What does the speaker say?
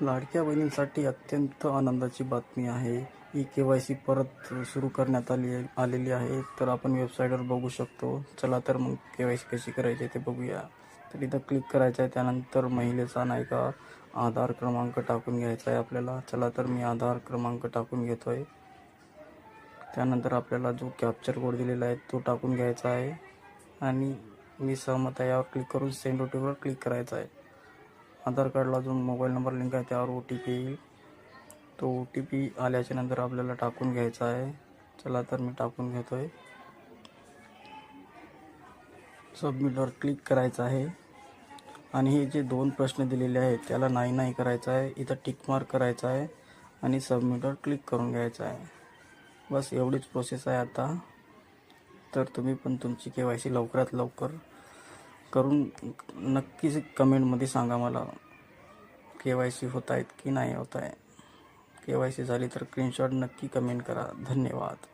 लाडक्या बहिणींसाठी अत्यंत आनंदाची बातमी आहे. ई-के-वाय-सी परत सुरू करण्यात आलेली आहे. तर आपण वेबसाईटवर बघू शकतो. चला तर मग के-वाय-सी कशी करायची ते बघूया. तर इथं क्लिक करायचं आहे. त्यानंतर महिलेचा नाही का आधार क्रमांक टाकून घ्यायचा आहे आपल्याला. चला तर मी आधार क्रमांक टाकून घेतो आहे. त्यानंतर आपल्याला जो कॅप्चर कोड दिलेला आहे तो टाकून घ्यायचा आहे आणि मी सहमत आहे यावर क्लिक करून सेंड OTPवर क्लिक करायचा आहे. आधार कार्डला जो मोबाईल नंबर लिंक आहे त्यावर OTP येईल. तो OTP आल्याच्या नंतर आपल्याला टाकून घ्यायचा आहे. चला तर मी टाकून घेतो आहे. सबमिटवर क्लिक करायचं आहे आणि हे जे 2 प्रश्न दिलेले आहेत त्याला नाही करायचं आहे. इथं टिक मार्क करायचा आहे आणि सबमिटवर क्लिक करून घ्यायचं आहे. बस एवढीच प्रोसेस आहे आता. तर तुम्ही पण तुमची के-वाय-सी लवकरात लवकर करून नक्कीच कमेंटमध्ये सांगा मला के-वाय-सी होत आहेत की नाही होत आहे. के-वाय-सी झाली तर स्क्रीनशॉट नक्की कमेंट करा. धन्यवाद.